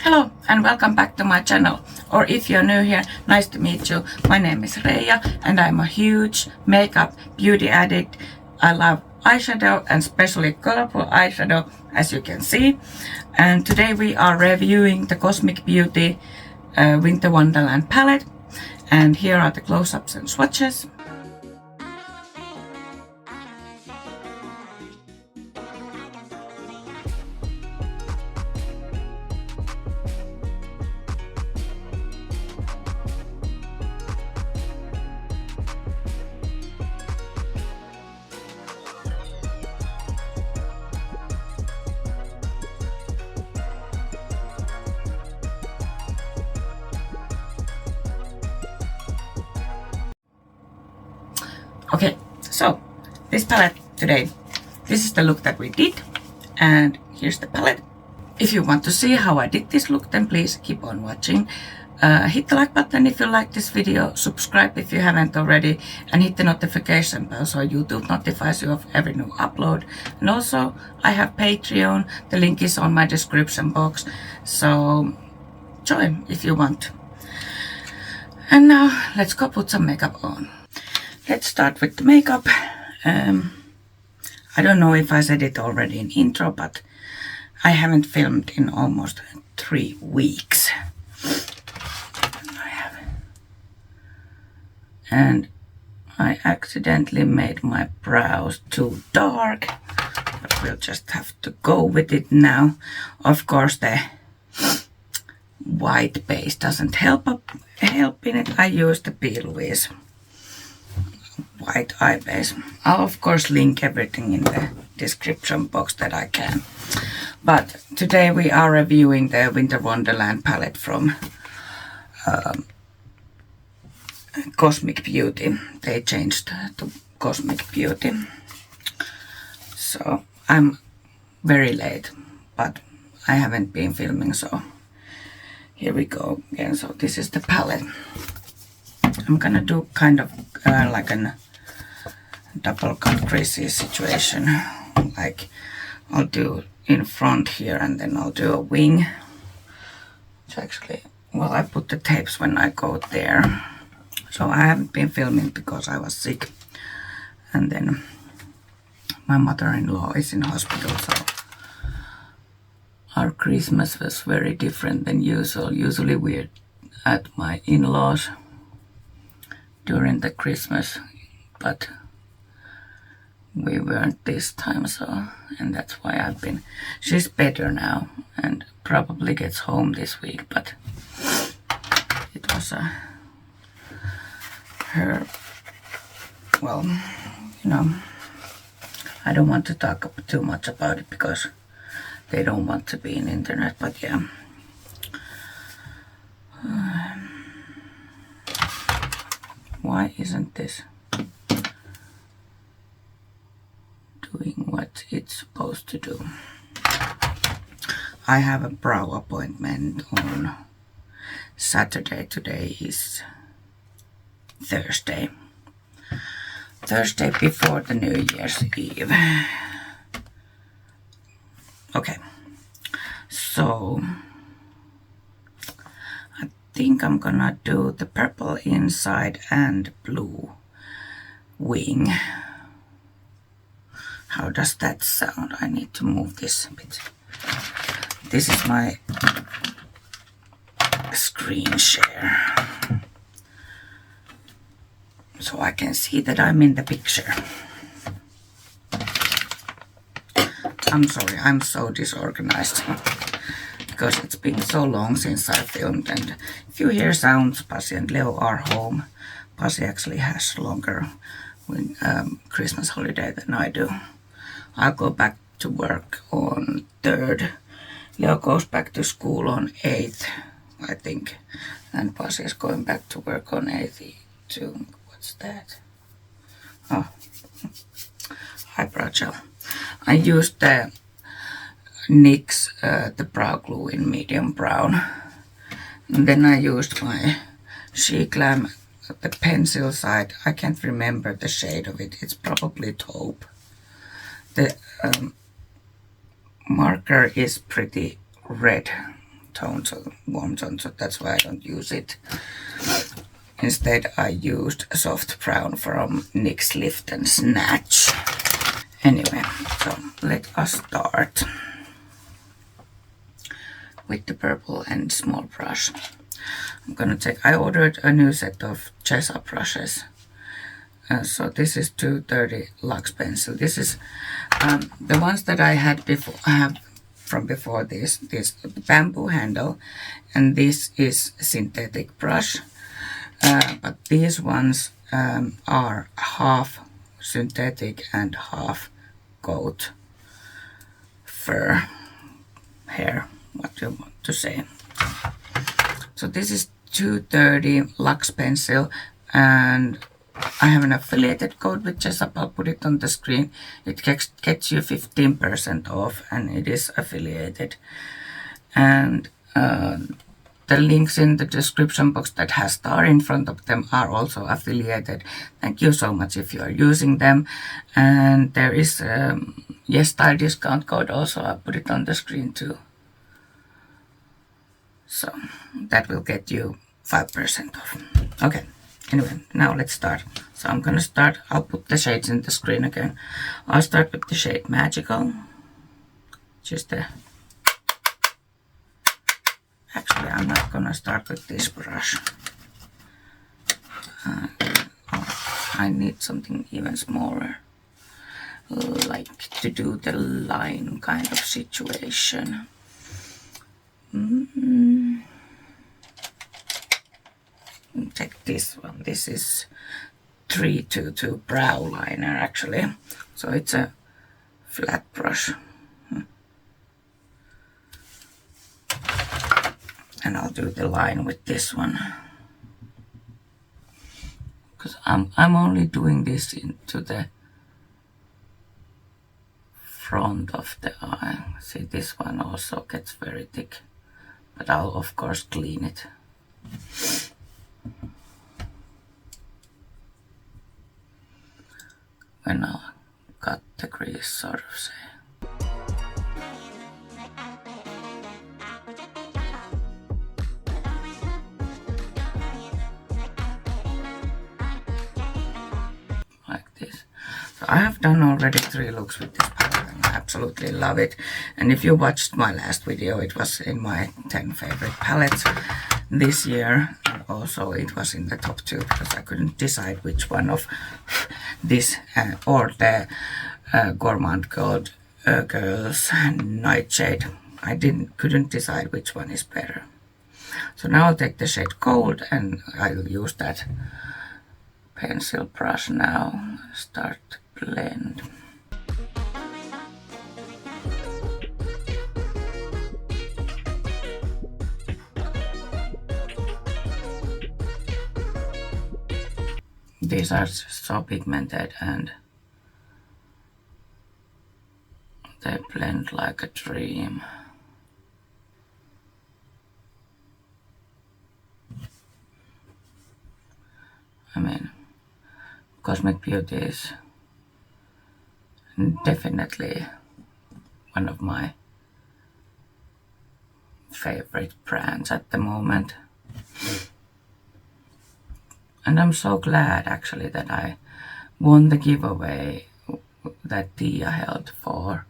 Hello and welcome back to my channel, or if you're new here, nice to meet you. My name is Reija and I'm a huge makeup beauty addict. I love eyeshadow and especially colorful eyeshadow, as you can see. And today we are reviewing the Cosmic Beauty Winter Wonderland palette, and here are the close-ups and swatches. Okay, so this palette today, this is the look that we did, and here's the palette. If you want to see how I did this look, then please keep on watching. Hit the like button if you like this video, subscribe if you haven't already, and hit the notification bell so YouTube notifies you of every new upload. And also, I have Patreon, the link is on my description box, so join if you want. And now, let's go put some makeup on. Let's start with the makeup. I don't know if I said it already in intro, but I haven't filmed in almost 3 weeks. And I accidentally made my brows too dark, but we'll just have to go with it now. Of course, the white base doesn't help in it. I use the P. Louise white eye base. I'll of course link everything in the description box that I can. But today we are reviewing the Winter Wonderland palette from Cosmic Beauty. They changed to Cosmic Beauty. So I'm very late, but I haven't been filming, so here we go again. So this is the palette. I'm gonna do kind of like a double cut creases situation. Like I'll do in front here and then I'll do a wing. Which actually, well, I put the tapes when I go there. So I haven't been filming because I was sick. And then my mother-in-law is in hospital, so our Christmas was very different than usual. Usually we're at my in-laws during the Christmas, but we weren't this time, so, and that's why she's better now and probably gets home this week, but it was her, well, you know, I don't want to talk too much about it because they don't want to be in internet, but yeah. Why isn't this doing what it's supposed to do? I have a brow appointment on Saturday. Today is Thursday. Thursday before the New Year's Eve. Okay. So I think I'm gonna do the purple inside and blue wing. How does that sound? I need to move this a bit. This is my screen share, so I can see that I'm in the picture. I'm sorry, I'm so disorganized because it's been so long since I filmed, and if you hear sounds, Pasi and Leo are home. Pasi actually has longer Christmas holiday than I do. I'll go back to work on 3rd. Leo goes back to school on 8th, I think, and Pasi is going back to work on 8th too. What's that? Oh, eyebrow gel. I used the NYX, the brow glue in medium brown. And then I used my She Glam, the pencil side. I can't remember the shade of it. It's probably taupe. The marker is pretty red. tone, so warm tone, so that's why I don't use it. Instead, I used a soft brown from NYX Lift and Snatch. Anyway, so let us start with the purple and small brush. I'm gonna take, I ordered a new set of Chesa brushes. So this is 230 Luxe Pencil. This is the ones that I had before, from before this bamboo handle, and this is synthetic brush. But these ones are half synthetic and half goat fur hair, what you want to say. So this is 230 Luxe Pencil, and I have an affiliated code with Chesa. I'll put it on the screen. It gets you 15% off, and it is affiliated. And the links in the description box that has star in front of them are also affiliated. Thank you so much if you are using them. And there is a Yes Style discount code also. I'll put it on the screen too. So that will get you 5% off. Okay, anyway, now let's start. So I'm gonna start, I'll put the shades in the screen again. I'll start with the shade Magical. Just the... Actually, I'm not gonna start with this brush. I need something even smaller, like to do the line kind of situation. Take this one. This is 322 brow liner actually. So it's a flat brush. And I'll do the line with this one. Because I'm only doing this into the front of the eye. See, this one also gets very thick. But I'll of course clean it. When I'll cut the crease, sort of say. Like this. So I have done already 3 looks with this palette and I absolutely love it. And if you watched my last video, it was in my 10 favorite palettes this year. And also it was in the top 2 because I couldn't decide which one of this or the Gourmand Gold Girls Nightshade. I couldn't decide which one is better. So now I'll take the shade Gold and I'll use that pencil brush now. Start to blend. These are so pigmented and they blend like a dream. I mean, Cosmic Beauty is definitely one of my favorite brands at the moment. And I'm so glad actually that I won the giveaway that Tia held for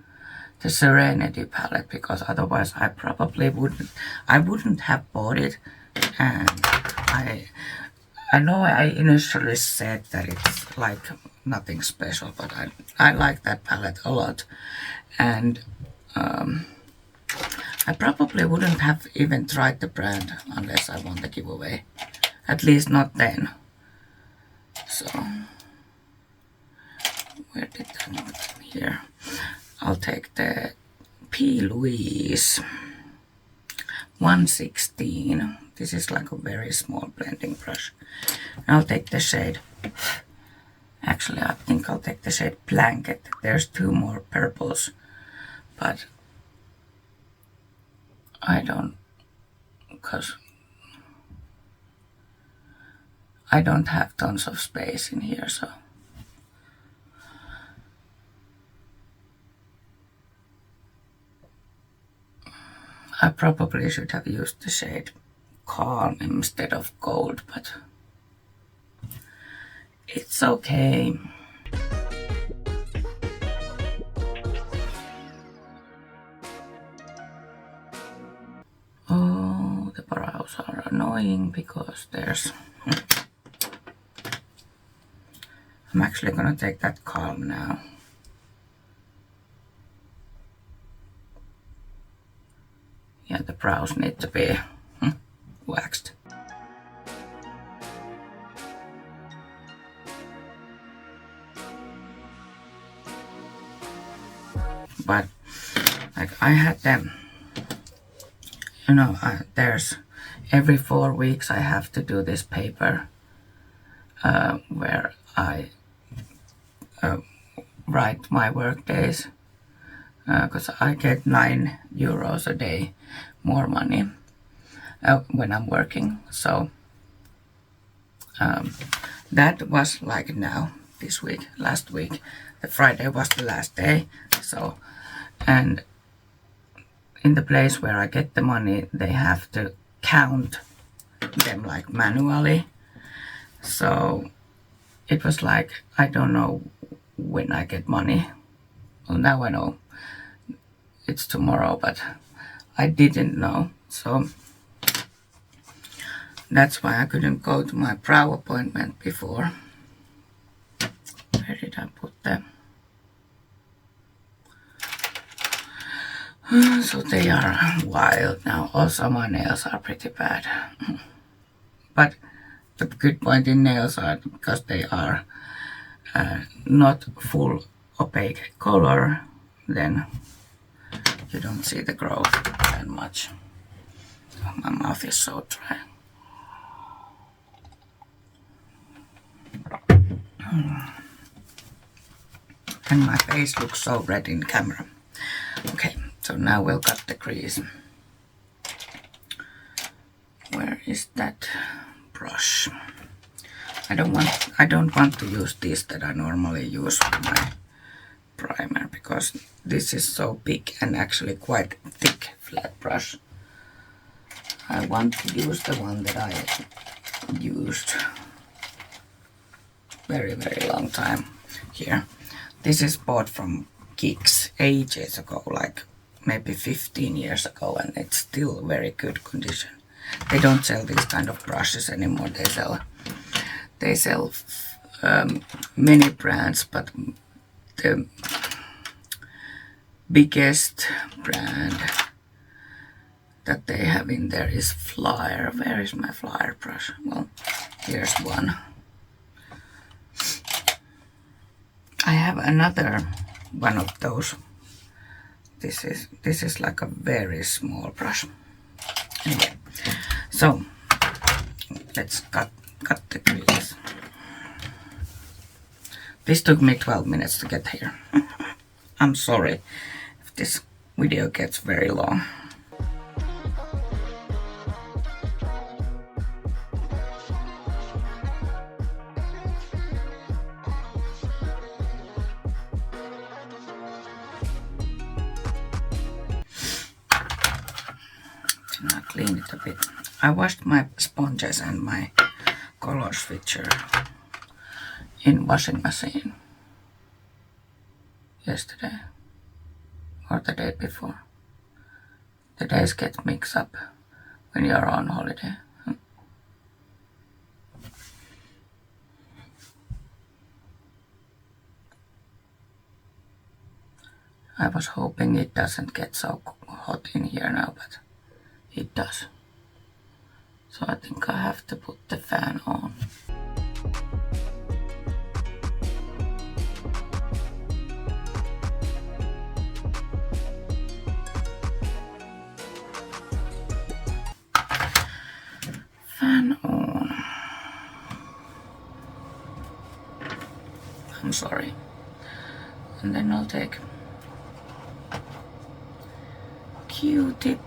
the Serenity palette, because otherwise I probably wouldn't have bought it. And I know I initially said that it's like nothing special, but I like that palette a lot. And I probably wouldn't have even tried the brand unless I won the giveaway. At least not then. So, where did that go? Here. I'll take the P. Louise 116. This is like a very small blending brush. I'll take the shade. Actually, I think I'll take the shade Blanket. There's 2 more purples, but I don't, because I don't have tons of space in here, so I probably should have used the shade Calm instead of Gold, but it's okay. Oh, the brows are annoying because there's... I'm actually gonna take that Calm now. Yeah, the brows need to be waxed. But like I had them, you know, there's every 4 weeks I have to do this paper where I write my work days because I get €9 a day more money when I'm working. So that was like now this week. Last week the Friday was the last day. So, and in the place where I get the money, they have to count them like manually. So it was like, I don't know when I get money. Well, now I know it's tomorrow, but I didn't know. So that's why I couldn't go to my brow appointment before. Where did I put them? So they are wild now. Also my nails are pretty bad. But the good point in nails are because they are not full opaque color, then you don't see the growth that much. Oh, my mouth is so dry. And my face looks so red in camera. Okay, so now we'll cut the crease. Where is that brush? I don't want to use this that I normally use with my primer because this is so big and actually quite thick flat brush. I want to use the one that I used very long time here. This is bought from KIITOS ages ago, like maybe 15 years ago, and it's still very good condition. They don't sell these kind of brushes anymore. They sell many brands, but the biggest brand that they have in there is Flyer. Where is my Flyer brush? Well, here's one. I have another one of those. This is like a very small brush. Anyway, so let's cut the crease. This took me 12 minutes to get here. I'm sorry if this video gets very long. Now clean it a bit. I washed my sponges and my color switcher in washing machine yesterday or the day before. The days get mixed up when you're on holiday. I was hoping it doesn't get so hot in here now, but it does. So I think I have to put the fan on. Fan on. I'm sorry. And then I'll take Q-tip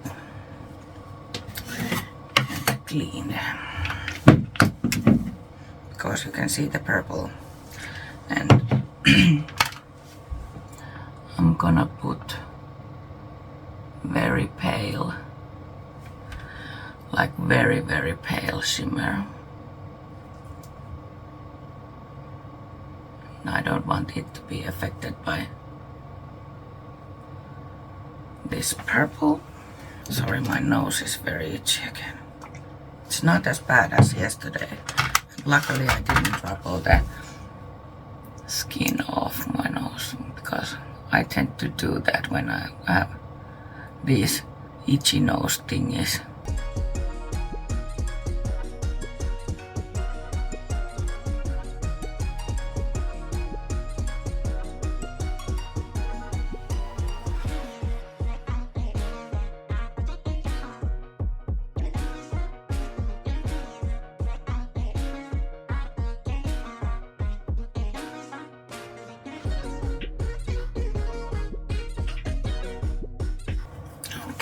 and clean, because you can see the purple, and I'm gonna put very pale like very, very pale shimmer. I don't want it to be affected by this purple. Sorry, my nose is very itchy again. It's not as bad as yesterday. Luckily I didn't rub all the skin off my nose because I tend to do that when I have these itchy nose thingies.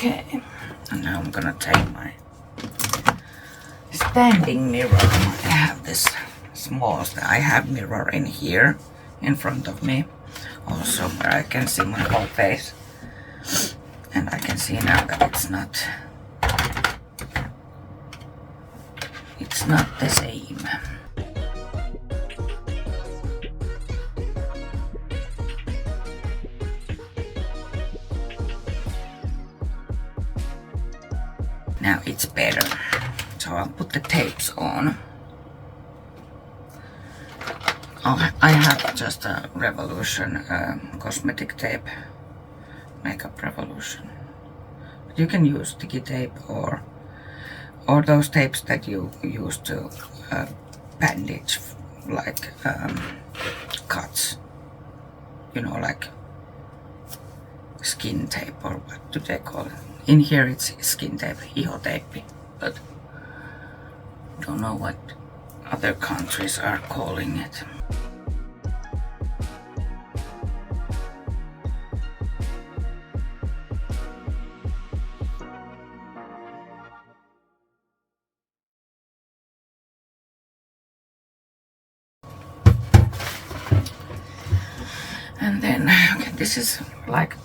Okay, and now I'm gonna take my standing mirror. I have this small, I have mirror in here in front of me also where I can see my whole face, and I can see now that it's not the same. Now it's better. So I'll put the tapes on. I have just a Revolution cosmetic tape, Makeup Revolution. But you can use sticky tape or those tapes that you use to bandage like cuts. You know, like skin tape, or what do they call it? In here it's skin tape, ihotape, but I don't know what other countries are calling it. And then, okay, this is like,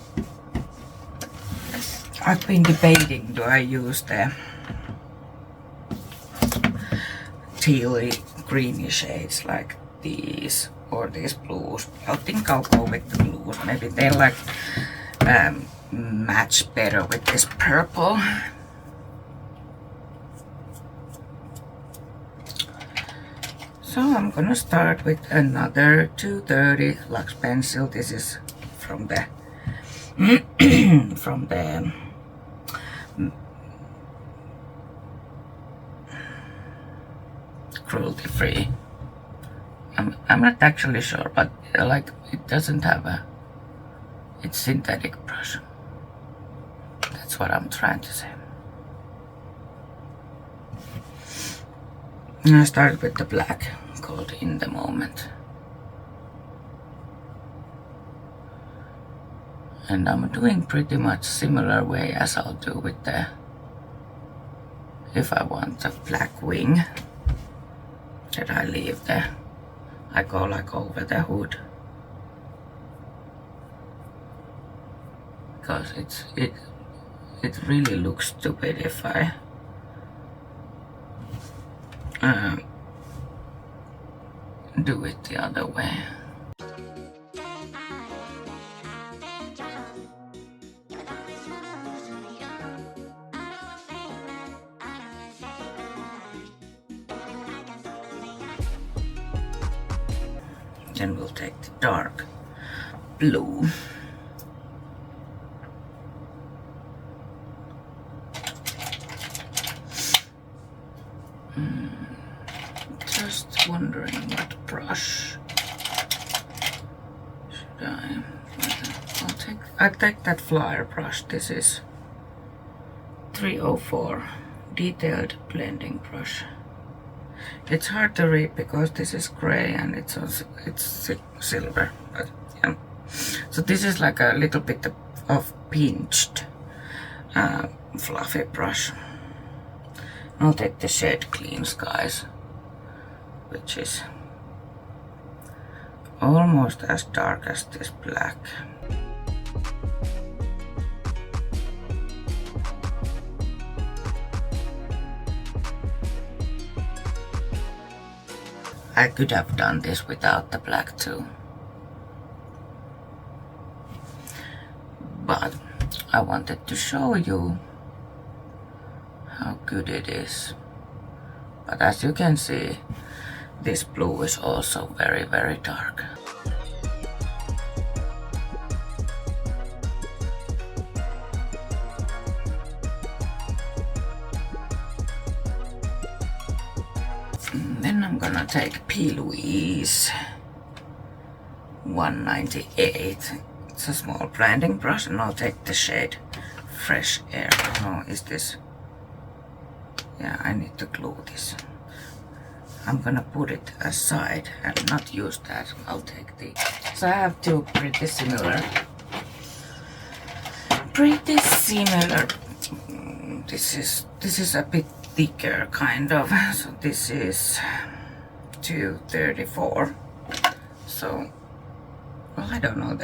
I've been debating, do I use the tealy greeny shades like these or these blues. I think I'll go with the blues. Maybe they like match better with this purple. So I'm gonna start with another 230 Luxe pencil. This is from the cruelty free. I'm not actually sure, but like it doesn't have a, it's synthetic brush. That's what I'm trying to say. And I started with the black called In the Moment. And I'm doing pretty much similar way as I'll do with the, if I want a black wing, that I leave there. I go like over the hood. Because it really looks stupid if I do it the other way. Then we'll take the dark blue. Just wondering what brush should I? I'll take that flyer brush. This is 304 detailed blending brush. It's hard to read because this is gray and it's silver, but yeah. So this is like a little bit of pinched fluffy brush. I'll take the shade Clean Skies, which is almost as dark as this black. I could have done this without the black too. But I wanted to show you how good it is. But as you can see, this blue is also very, very dark. Then I'm gonna take P. Louise 198. It's a small blending brush, and I'll take the shade Fresh Air. Oh, is this? Yeah, I need to glue this. I'm gonna put it aside and not use that. I'll take the. So I have two pretty similar. This is a bit thicker kind of. So this is 234. So, well, I don't know.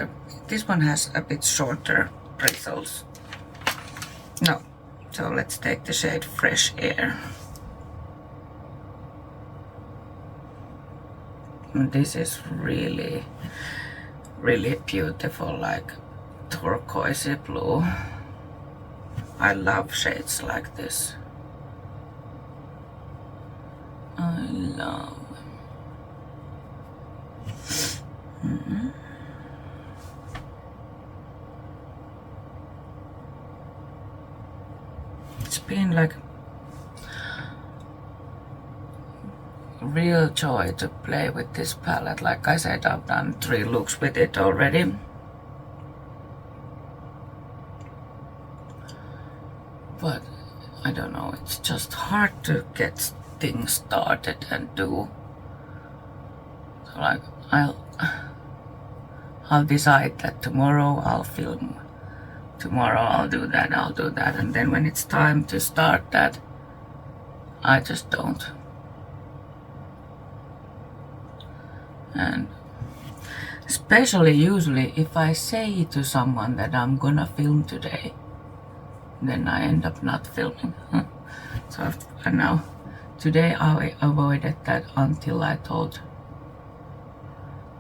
This one has a bit shorter bristles. No. So let's take the shade Fresh Air. And this is really, really beautiful, like turquoise blue. I love shades like this. I love. It's been like real joy to play with this palette. Like I said, I've done 3 looks with it already. But I don't know, it's just hard to get things started and do. So like I'll decide that tomorrow I'll film. Tomorrow I'll do that, and then when it's time to start that, I just don't. And especially usually if I say to someone that I'm gonna film today, then I end up not filming. So now, today I avoided that until I told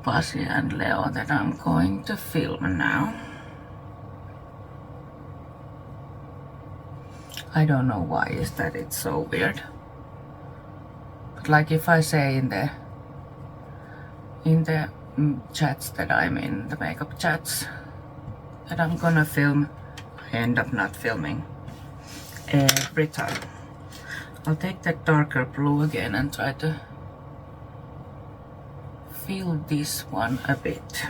Pasi and Leo that I'm going to film now. I don't know why is that, it's so weird. But like if I say in the chats that I'm in, the makeup chats, that I'm gonna film, I end up not filming every time. I'll take that darker blue again and try to fill this one a bit.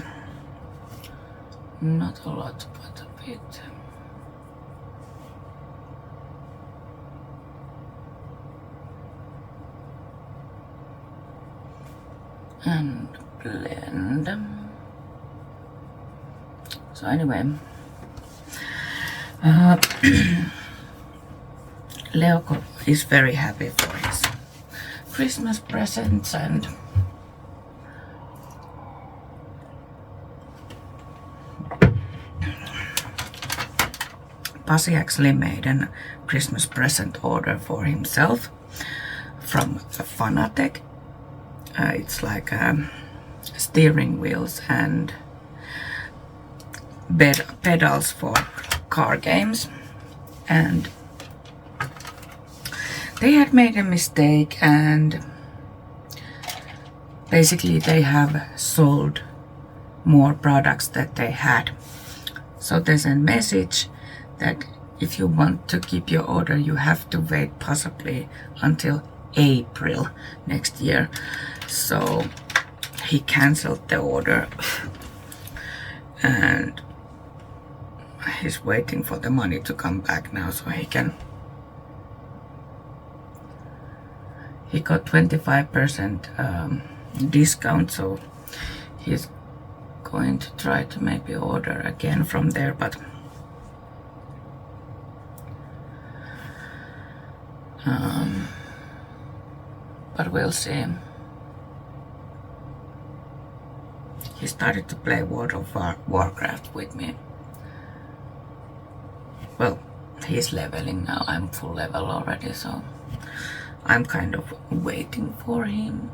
Not a lot, but a bit. And blend. So anyway, Leo is very happy for his Christmas presents, and Pasi actually made a Christmas present order for himself from Fanatec. It's like steering wheels and pedals for car games, and they had made a mistake, and basically they have sold more products that they had. So there's a message that if you want to keep your order, you have to wait possibly until April next year. So he cancelled the order and he's waiting for the money to come back now so he got 25% discount, so he's going to try to maybe order again from there, but we'll see. He started to play World of Warcraft with me. Well, he's leveling now. I'm full level already, so I'm kind of waiting for him.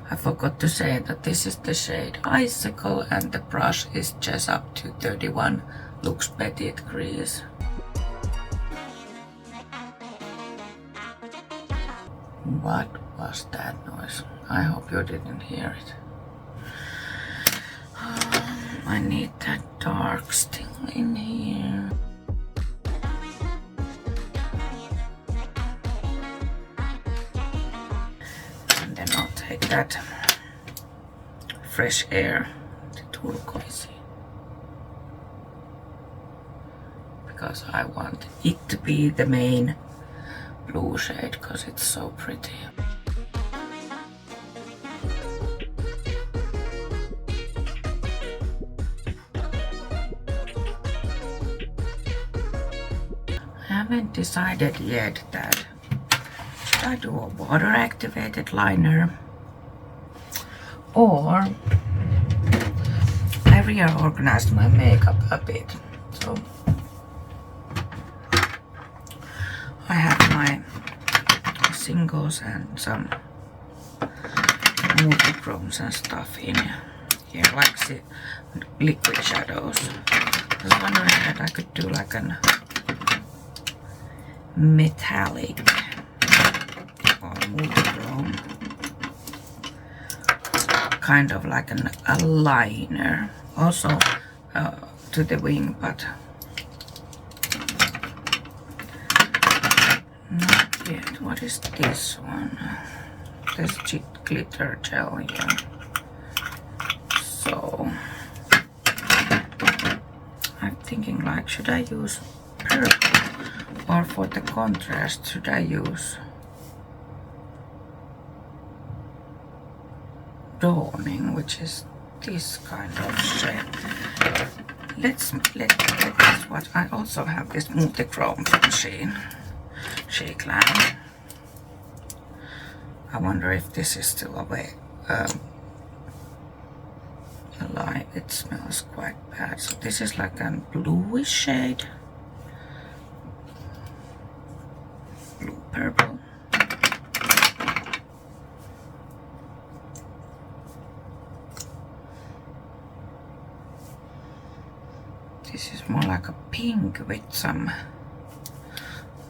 I forgot to say that this is the shade Icicle and the brush is just up to 31 Lux Petite Crease. What was that noise? I hope you didn't hear it. I need that dark still in here. And then I'll take that Fresh Air, the turquoise, because I want it to be the main blue shade because it's so pretty. I haven't decided yet that should I do a water activated liner or I reorganized my makeup a bit. So I have my singles and some multi-chromes and stuff in here, like liquid shadows. I was wondering that I could do like an metallic or multi-chrome, kind of like a liner, also to the wing, but not yet. What is this one? This glitter gel here. So I'm thinking like, should I use purple or for the contrast should I use Dawning, which is this kind of shade. Let's swatch. I also have this multi-chrome from Chic Lamb. I wonder if this is still alive. It smells quite bad. So this is like a bluish shade. Blue purple. This is more like a pink with some.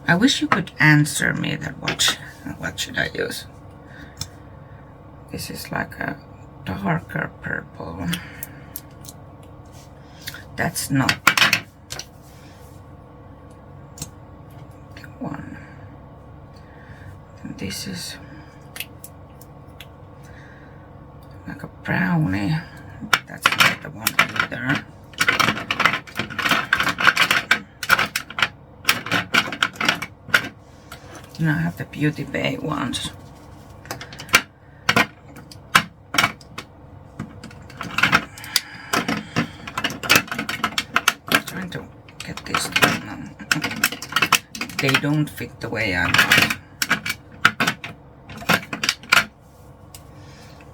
I wish you could answer me that what should I use? This is like a darker purple. That's not the one. And this is like a brownie. That's not the one either. Then I have the Beauty Bay ones. I'm trying to get this done. They don't fit the way I want.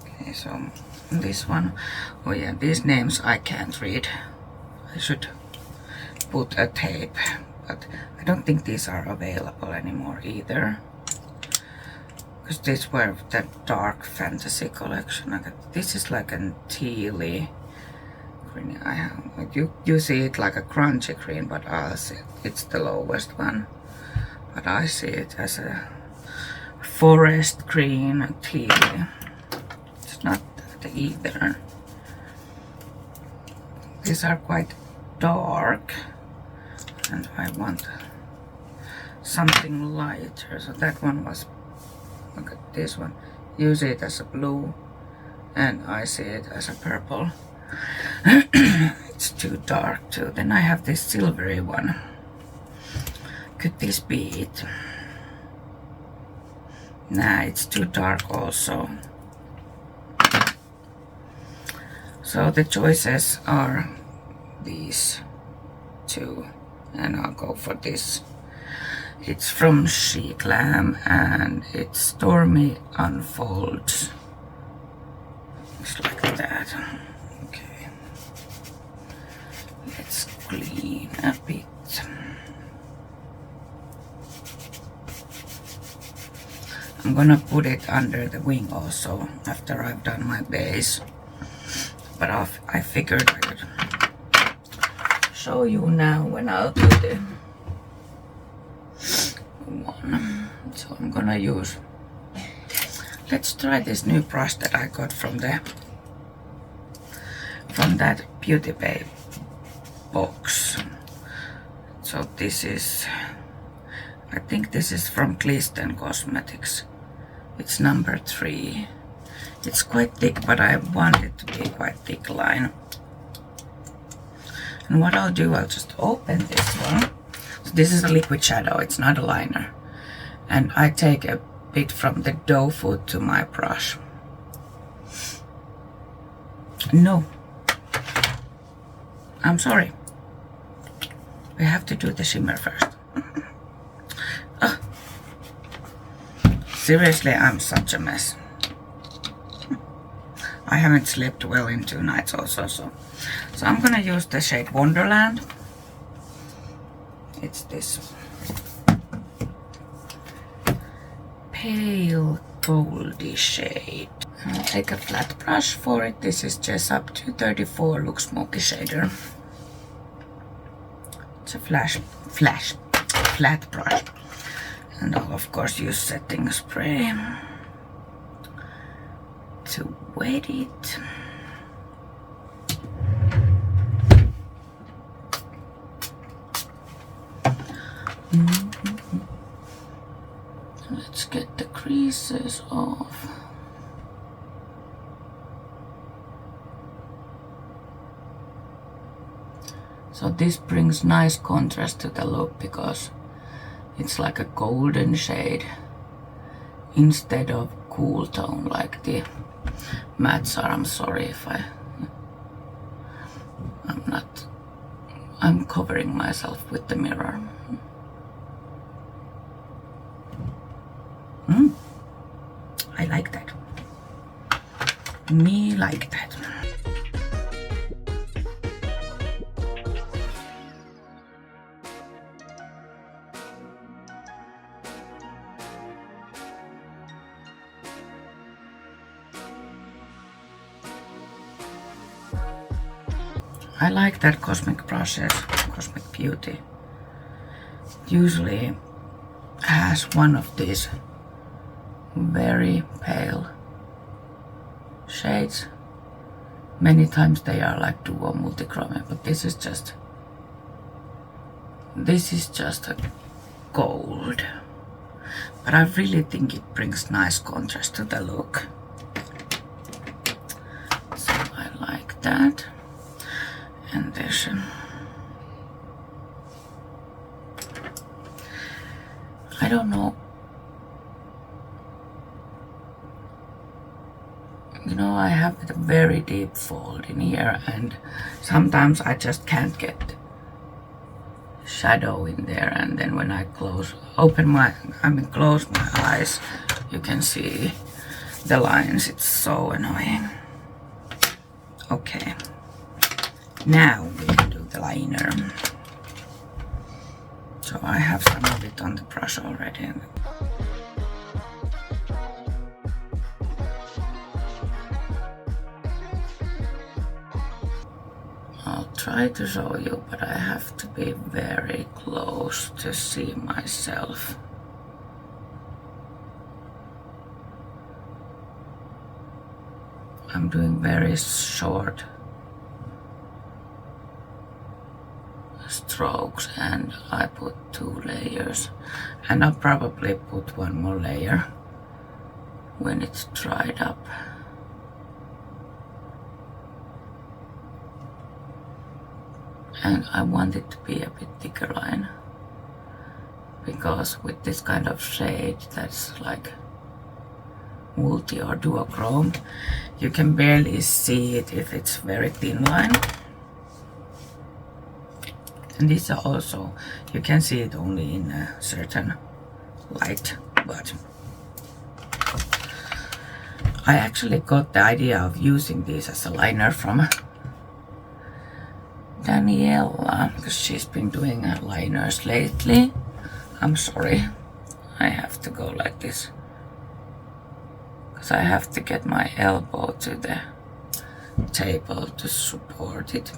Okay, so this one, oh yeah, these names I can't read. I should put a tape. But I don't think these are available anymore either, because these were the dark fantasy collection. This is like a tealy green. I have you see it like a crunchy green, but I'll see it's the lowest one. But I see it as a forest green tealy. It's not that either. These are quite dark. And I want something lighter, so that one was, look at this one, use it as a blue and I see it as a purple. It's too dark too. Then I have this silvery one. Could this be it? Nah, it's too dark also. So the choices are these two. And I'll go for this. It's from Chic Lamb and it's Stormy Unfolds. It's like that. Okay. Let's clean a bit. I'm I'm gonna put it under the wing also after I've done my base. But I figured I could show you now when I'll do the one. So I'm gonna use, let's try this new brush that I got from that Beauty Bay box. So this is, I think this is from KIITOS Cosmetics. It's number 3. It's quite thick, but I want it to be quite thick line. And what I'll do, I'll just open this one. So this is a liquid shadow, it's not a liner. And I take a bit from the dough food to my brush. No, I'm sorry. We have to do the shimmer first. Oh. Seriously, I'm such a mess. I haven't slept well in 2 nights also, so I'm gonna use the shade Wonderland. It's this pale goldy shade. I'll take a flat brush for it. This is Jessup 234 Look Smoky Shader. It's a flat brush. And I'll of course use setting spray to wet it. Let's get the creases off. So this brings nice contrast to the look because it's like a golden shade instead of cool tone like the mattes are. I'm sorry if I'm covering myself with the mirror. I like that. Me like that. I like that Cosmic brushes, Cosmic Beauty usually has one of these very pale shades. Many times they are like duo multichromic, but this is just a gold. But I really think it brings nice contrast to the look. So I like that. And there's I don't know. You know, I have a very deep fold in here and sometimes I just can't get shadow in there, and then when I close my eyes, you can see the lines. It's so annoying. Okay. Now we can do the liner. So I have some of it on the brush already. I'll try to show you, but I have to be very close to see myself. I'm doing very short strokes and I put 2 layers, and I'll probably put 1 more layer when it's dried up. And I want it to be a bit thicker line because with this kind of shade that's like multi or duochrome, you can barely see it if it's very thin line. And these are also, you can see it only in a certain light, but I actually got the idea of using these as a liner from Daniela because she's been doing liners lately. I'm sorry, I have to go like this because I have to get my elbow to the table to support it.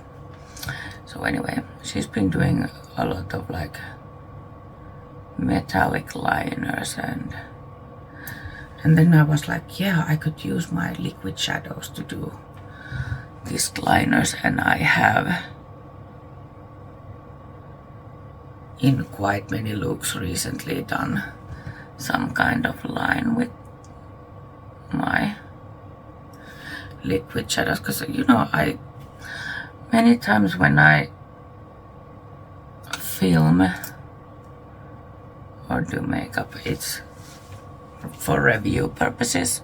So anyway, she's been doing a lot of like metallic liners, and then I was like, yeah, I could use my liquid shadows to do these liners, and I have in quite many looks recently done some kind of line with my liquid shadows, because you know, I many times when I film or do makeup, it's for review purposes,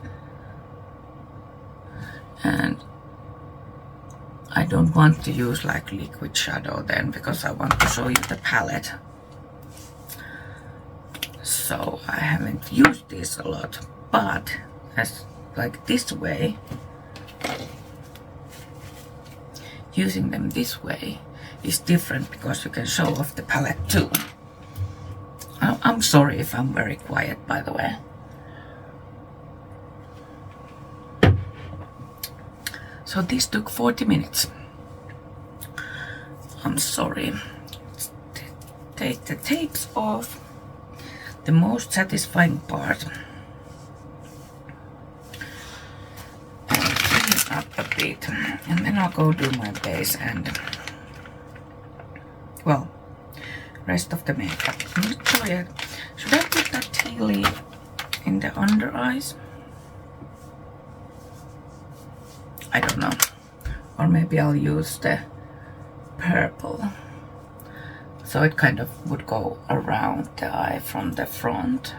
and I don't want to use like liquid shadow then, because I want to show you the palette. So I haven't used this a lot, but as like this way, using them this way is different because you can show off the palette too. I'm sorry if I'm very quiet, by the way. So this took 40 minutes. I'm sorry. Let's take the tapes off. The most satisfying part. And clean up a bit. And then I'll go do my base and, well, rest of the makeup. I'm not sure yet. Should I put that tea leaf in the under eyes? I don't know. Or maybe I'll use the purple. So it kind of would go around the eye from the front.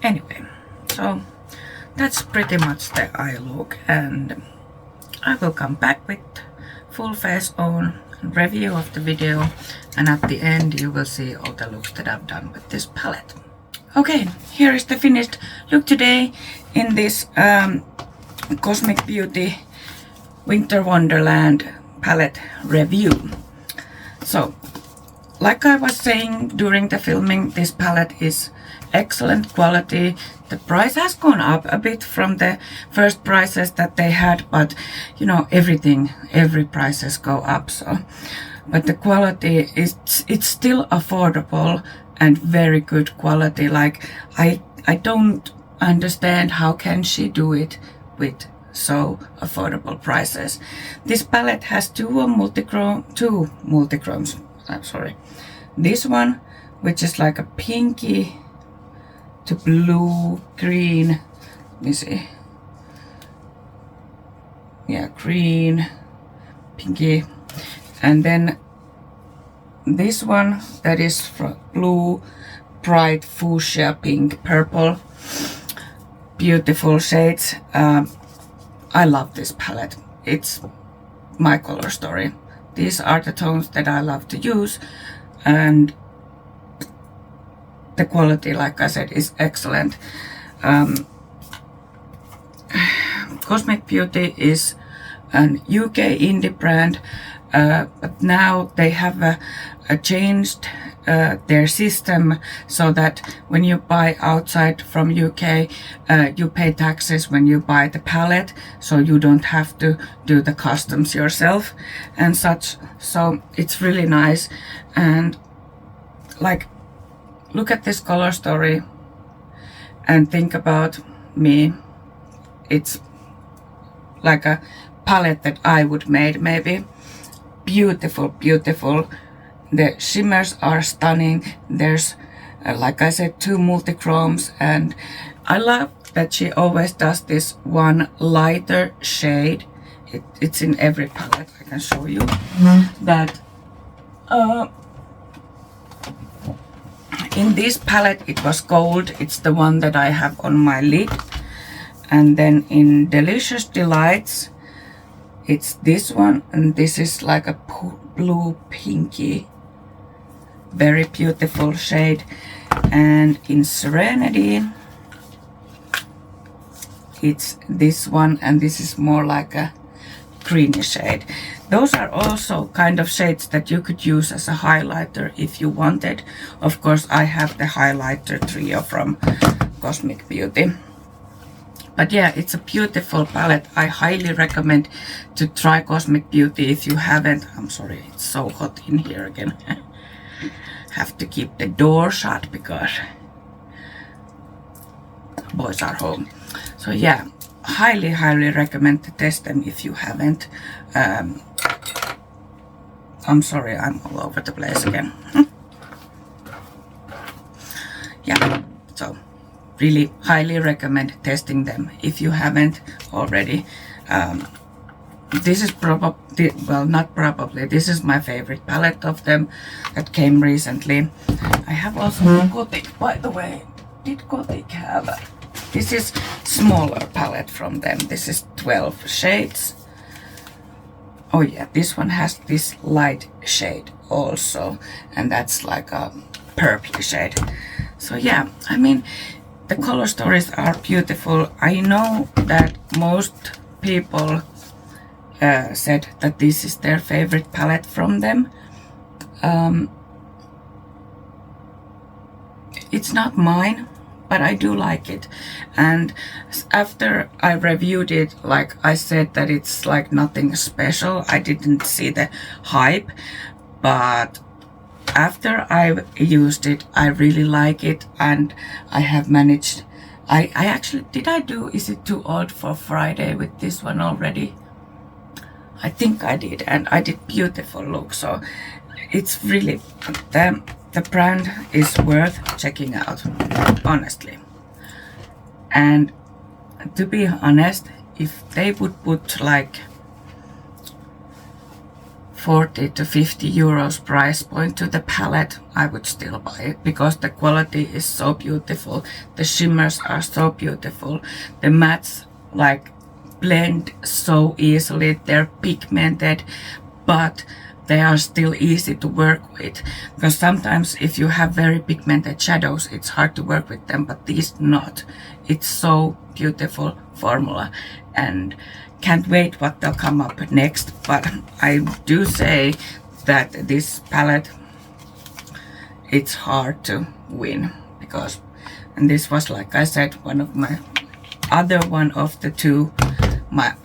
Anyway, so that's pretty much the eye look, and I will come back with full face on review of the video, and at the end you will see all the looks that I've done with this palette. Okay, here is the finished look today in this Cosmic Beauty Winter Wonderland palette review. So, like I was saying during the filming, this palette is excellent quality. The price has gone up a bit from the first prices that they had, but you know, every prices go up, so. But the quality it's still affordable and very good quality. Like I don't understand how can she do it with so affordable prices. This palette has two multichromes. I'm sorry. This one, which is like a pinky to blue, green. Let me see. Yeah, green, pinky. And then this one that is blue, bright fuchsia, pink, purple. Beautiful shades. I love this palette. It's my color story. These are the tones that I love to use, and the quality, like I said, is excellent. Cosmic Beauty is an UK indie brand, but now they have changed their system so that when you buy outside from UK, you pay taxes when you buy the palette, so you don't have to do the customs yourself and such. So it's really nice, and like, look at this color story and think about me. It's like a palette that I would make, maybe. Beautiful, beautiful. The shimmers are stunning. There's, like I said, two multichromes, and I love that she always does this one lighter shade. It's in every palette. I can show you that. In this palette it was gold. It's the one that I have on my lid. And then in Delicious Delights, it's this one, and this is like a blue pinky, very beautiful shade. And in Serenity, it's this one, and this is more like a greeny shade. Those are also kind of shades that you could use as a highlighter if you wanted. Of course, I have the highlighter trio from Cosmic Beauty. But yeah, it's a beautiful palette. I highly recommend to try Cosmic Beauty if you haven't. I'm sorry, it's so hot in here again. Have to keep the door shut because boys are home. So yeah, highly recommend to test them if you haven't. I'm sorry, I'm all over the place again. Yeah, so really highly recommend testing them if you haven't already. This is probably, well, not probably, this is my favorite palette of them that came recently. I have also Kotik, by the way. Did Kotik have a, this is smaller palette from them. This is 12 shades. Oh yeah, this one has this light shade also, and that's like a purple shade. So yeah, I mean, the color stories are beautiful. I know that most people said that this is their favorite palette from them. It's not mine, but I do like it. And after I reviewed it, like I said that it's like nothing special. I didn't see the hype, but after I used it, I really like it, and I have managed. I actually, did I do Is It Too Old for Friday with this one already? I think I did, and I did beautiful look. So it's really, the brand is worth checking out, honestly. And to be honest, if they would put like 40 to 50 euros price point to the palette, I would still buy it because the quality is so beautiful. The shimmers are so beautiful. The mattes like blend so easily. They're pigmented, but they are still easy to work with, because sometimes if you have very pigmented shadows, it's hard to work with them, but these not. It's so beautiful formula, and can't wait what they'll come up next. But I do say that this palette, it's hard to win, because, and this was, like I said, one of my other one of the two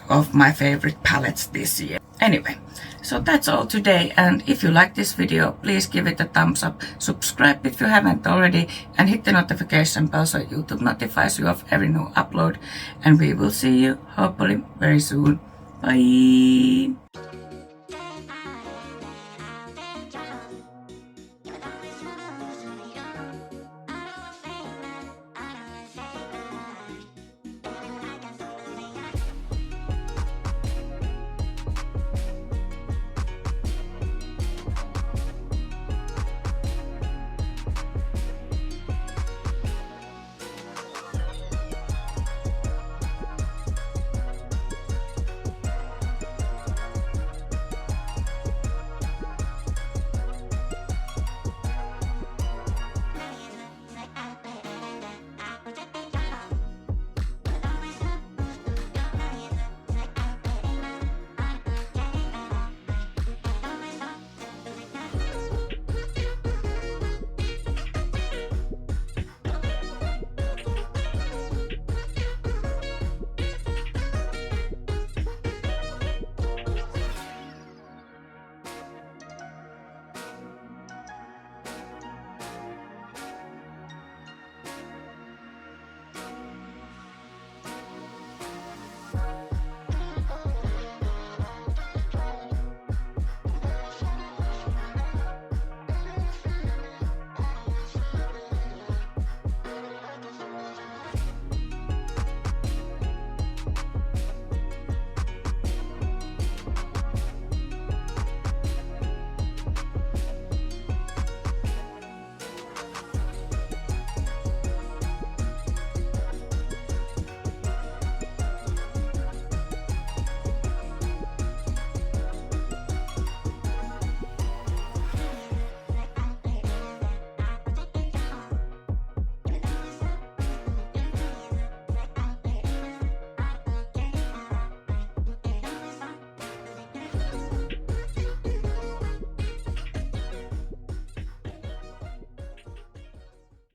of my favorite palettes this year. Anyway, so that's all today, and if you like this video, please give it a thumbs up, subscribe if you haven't already, and hit the notification bell so YouTube notifies you of every new upload, and we will see you hopefully very soon. Bye!